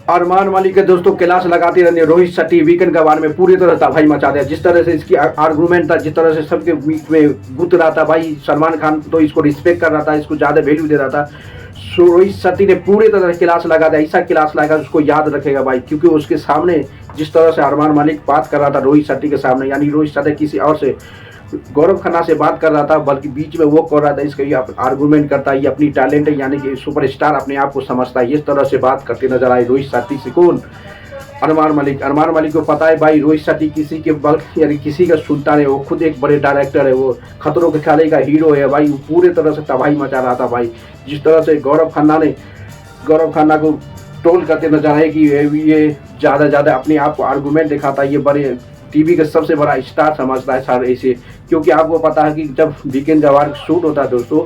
अरमान मलिक के दोस्तों क्लास लगाते रहने रोहित शेट्टी वीकेंड के बारे में पूरी तरह तबाही मचा दिया। जिस तरह से इसकी आर्गूमेंट था, जिस तरह से सबके बीच में गुत रहा था भाई, सलमान खान तो इसको रिस्पेक्ट कर रहा था, इसको ज़्यादा वैल्यू दे रहा था। रोहित शेट्टी ने पूरी तरह से क्लास लगा दिया। ऐसा क्लास लगा उसको याद रखेगा भाई, क्योंकि उसके सामने जिस तरह से अरमान मलिक बात कर रहा था रोहित शेट्टी के सामने, यानी रोहित शेट्टी किसी और से गौरव खन्ना से बात कर रहा था, बल्कि बीच में वो कर रहा था इसका ये आर्गूमेंट करता है, ये अपनी टैलेंट है, यानी कि सुपरस्टार अपने आप को समझता है। इस तरह से बात करते नजर आए रोहित शेट्टी से। कौन? अरमान मलिक। अरमान मलिक को पता है भाई रोहित शेट्टी किसी के बल यानी किसी का सुनता नहीं, वो खुद एक बड़े डायरेक्टर है, वो खतरों के खिलाड़ी का हीरो है भाई। वो पूरे तरह से तबाही मचा रहा था भाई। जिस तरह से गौरव खन्ना को ट्रोल करते नजर आए कि ये ज़्यादा अपने आप को आर्गूमेंट दिखाता है, ये बड़े टीवी का सबसे बड़ा स्टार समझता है सारे ऐसे। क्योंकि आपको पता है कि जब वीकेंड का वार शूट होता है दोस्तों,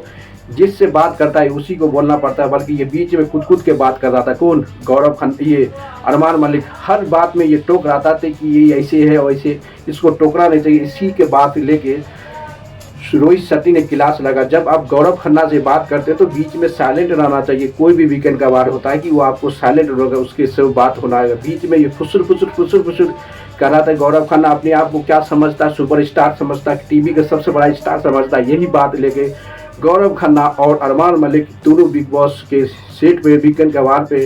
जिससे बात करता है उसी को बोलना पड़ता है, बल्कि ये बीच में खुद के बात कर रहा था। कौन? गौरव खन्ना। ये अरमान मलिक हर बात में ये टोक रहा था कि ये ऐसे है वैसे, इसको टोकना नहीं चाहिए। इसी के बात लेके रोहित शेट्टी ने क्लास लगा। जब आप गौरव खन्ना से बात करते हैं तो बीच में साइलेंट रहना चाहिए। कोई भी वीकेंड का वार होता है कि वो आपको साइलेंट होगा, उसके से बात होना है। बीच में ये फुसुर कर रहा था। गौरव खन्ना अपने आप को क्या समझता है? सुपरस्टार समझता है, टीवी का सबसे बड़ा स्टार समझता है। यही बात लेके गौरव खन्ना और अरमान मलिक दोनों बिग बॉस के सेट पे वीकेंड के वार पे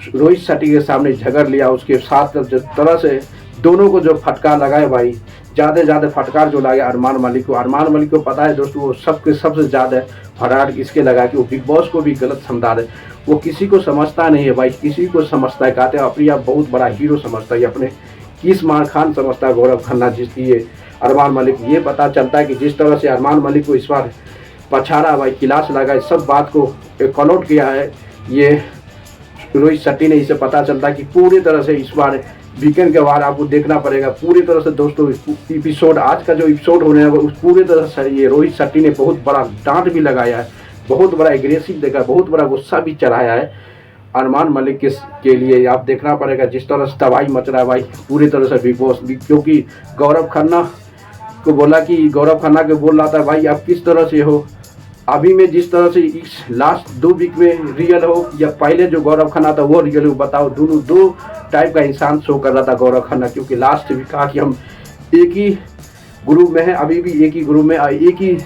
रोहित शेट्टी के सामने झगड़ लिया। उसके साथ जिस तरह से दोनों को जो फटकार लगाए भाई, ज़्यादा फटकार जो लगा अरमान मलिक को पता है दोस्तों, वो सबसे ज़्यादा फटकार इसके लगा कि वो बिग बॉस को भी गलत समझा रहे। वो किसी को समझता नहीं है भाई, किसी को समझता है, कहते हैं अपने आप बहुत बड़ा हीरो समझता है, अपने किस्मान खान समझता है गौरव खन्ना जिसकी ये अरमान मलिक। ये पता चलता है कि जिस तरह से अरमान मलिक को इस बार पछाड़ा भाई, क्लास लगा, सब बात को कॉल आउट किया है ये रोहित शेट्टी ने। इसे पता चलता है कि पूरी तरह से इस बार वीकेंड के बाद आपको देखना पड़ेगा पूरी तरह से दोस्तों। एपिसोड आज का जो एपिसोड होने है उस पूरी तरह से ये रोहित शेट्टी ने बहुत बड़ा डांट भी लगाया है, बहुत बड़ा एग्रेसिव देखा, बहुत बड़ा गुस्सा भी चढ़ाया है अरमान मलिक के लिए। आप देखना पड़ेगा जिस तरह से तबाही मच रहा है भाई पूरी तरह से बिग बॉस। क्योंकि गौरव खन्ना को बोला कि गौरव खन्ना को बोल रहा था भाई आप किस तरह से हो, अभी में जिस तरह से इस लास्ट 2 वीक में रियल हो या पहले जो गौरव खन्ना था वो रियल हो, बताओ। दोनों 2 टाइप का इंसान शो कर रहा था गौरव खन्ना। क्योंकि लास्ट भी कहा कि हम एक ही ग्रुप में है, अभी भी एक ही ग्रुप में, एक ही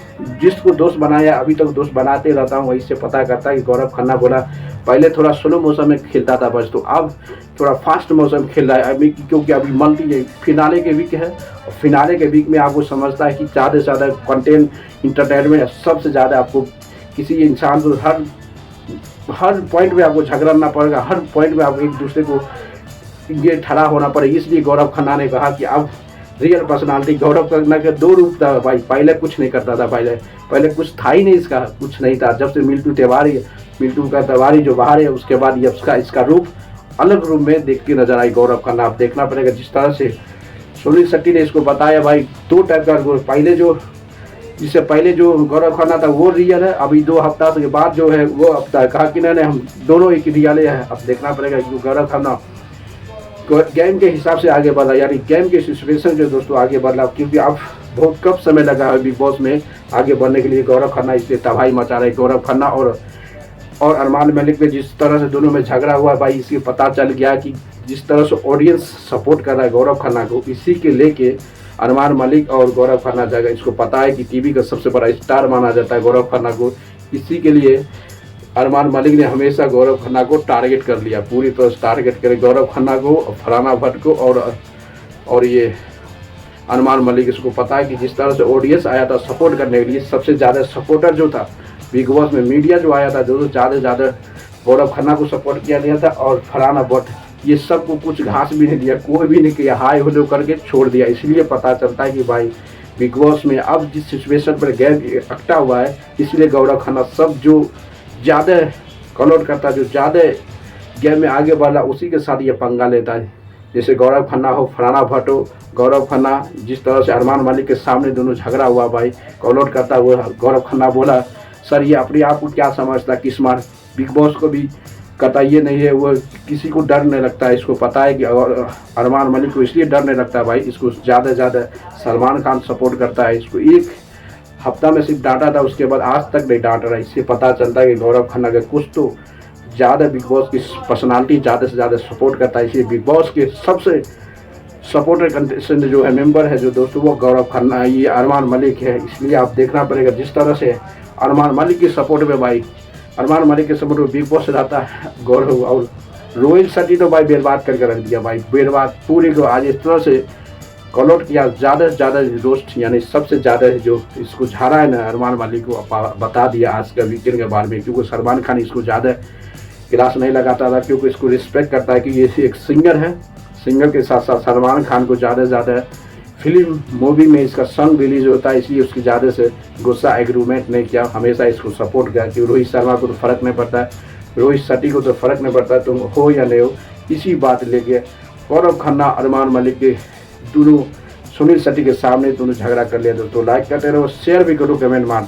जिसको दोस्त बनाया अभी तक दोस्त बनाते रहता हूँ। इससे पता करता है कि गौरव खन्ना बोला पहले थोड़ा स्लो मौसम में खेलता था बस, तो अब थोड़ा फास्ट मौसम खेल रहा है अभी, क्योंकि अभी मल्टी फिनाले के वीक है। और फिनाले के वीक में आपको समझता है कि ज़्यादा से ज़्यादा कंटेंट इंटरटेनमेंट सबसे ज़्यादा आपको किसी इंसान को हर पॉइंट में आपको झगड़ना पड़ेगा, हर पॉइंट में आपको एक दूसरे को ये ठहरा होना पड़ेगा। इसलिए गौरव खन्ना ने कहा कि अब रियल पर्सनालिटी गौरव खन्ना के 2 रूप था भाई। पहले कुछ नहीं करता था, पहले कुछ था ही नहीं, इसका कुछ नहीं था। जब से मिल्टू का तिवारी जो बाहर है उसके बाद ये इसका रूप अलग रूप में देखती नजर आई गौरव खन्ना। आप देखना पड़ेगा जिस तरह से रोहित शेट्टी ने इसको बताया भाई 2 टाइप का जिससे पहले जो गौरव खन्ना था वो रियल है, अभी 2 हफ्ता के बाद जो है वो हफ्ता कहा कि नहीं हम दोनों एक रियल है। अब देखना पड़ेगा कि गौरव खन्ना गेम के हिसाब से आगे बढ़ा, यानी गेम के सिचुएशन जो दोस्तों आगे बढ़ा। क्योंकि अब बहुत कम समय लगा है बिग बॉस में आगे बढ़ने के लिए गौरव खन्ना, इसलिए तबाही मचा रहे गौरव खन्ना और अरमान मलिक में जिस तरह से दोनों में झगड़ा हुआ भाई, इससे पता चल गया कि जिस तरह से ऑडियंस सपोर्ट कर रहा है गौरव खन्ना को, इसी के लेके अरमान मलिक और गौरव खन्ना जगह इसको पता है कि टीवी का सबसे बड़ा स्टार माना जाता है गौरव खन्ना को। इसी के लिए अरमान मलिक ने हमेशा गौरव खन्ना को टारगेट कर लिया, पूरी तरह से टारगेट करे गौरव खन्ना को, फरहाना भट्ट को और ये अरमान मलिक। इसको पता है कि जिस तरह से ऑडियंस आया था सपोर्ट करने के लिए, सबसे ज़्यादा सपोर्टर जो था बिग बॉस में मीडिया जो आया था जो ज़्यादा गौरव खन्ना को सपोर्ट किया गया था। और फरहाना भट्ट ये सबको कुछ घास भी नहीं दिया, कोई भी नहीं किया, हाई हेलो करके छोड़ दिया। इसलिए पता चलता है कि भाई बिग बॉस में अब जिस सिचुएशन पर गैप अटका हुआ है, इसलिए गौरव खन्ना सब जो ज़्यादा कॉल आउट करता है, जो ज़्यादा गेम में आगे बढ़ा उसी के साथ ये पंगा लेता है। जैसे गौरव खन्ना हो, फरहाना भट्ट हो, गौरव खन्ना जिस तरह से अरमान मलिक के सामने दोनों झगड़ा हुआ भाई, कॉल आउट करता हुआ गौरव खन्ना बोला सर ये अपने आप को क्या समझता किस्मान, बिग बॉस को भी कहता ये नहीं है, वो किसी को डर नहीं लगता है। इसको पता है कि अरमान मलिक को इसलिए डर नहीं लगता है भाई, इसको ज़्यादा से ज़्यादा सलमान खान सपोर्ट करता है। इसको 1 हफ्ता में सिर्फ डांटा था, उसके बाद आज तक नहीं डांट रहा। इससे पता चलता है कि गौरव खन्ना के कुछ तो ज़्यादा बिग बॉस की पर्सनालिटी ज़्यादा से ज़्यादा सपोर्ट करता है, इसलिए बिग बॉस के सबसे सपोर्टर कंटेस्टेंट जो है, मेंबर है जो दोस्तों, वो गौरव खन्ना, ये अरमान मलिक है। इसलिए आप देखना पड़ेगा जिस तरह से अरमान मलिक की सपोर्ट में भाई, अरमान मलिक के सपोर्ट में बिग बॉस रहता है गौरव, और रोहित शेट्टी तो भाई बर्बाद करके रख दिया भाई, बर्बाद पूरी को आज इस तरह से कॉल आउट किया। ज़्यादा से ज़्यादा दोस्त यानी सबसे ज़्यादा जो इसको झाड़ा है ना अरमान मलिक को बता दिया आज का वीकेंड के बारे में, क्योंकि सलमान खान इसको ज़्यादा क्लास नहीं लगाता था, क्योंकि इसको रिस्पेक्ट करता है कि ये एक सिंगर है। सिंगर के साथ साथ सलमान खान को ज़्यादा से ज़्यादा फिल्म मूवी में इसका सॉन्ग रिलीज होता है, इसलिए उसकी ज़्यादा से गुस्सा एग्रीमेंट नहीं किया, हमेशा इसको सपोर्ट किया। कि रोहित शर्मा को तो फ़र्क नहीं पड़ता है, रोहित शेट्टी को तो फ़र्क नहीं पड़ता तुम हो या नहीं हो, इसी बात लेके गौरव खन्ना अरमान मलिक के दोनों सुनील शेट्टी के सामने दोनों झगड़ा कर लिया। दोस्तों लाइक करते रहो, शेयर भी करो, कमेंट मार।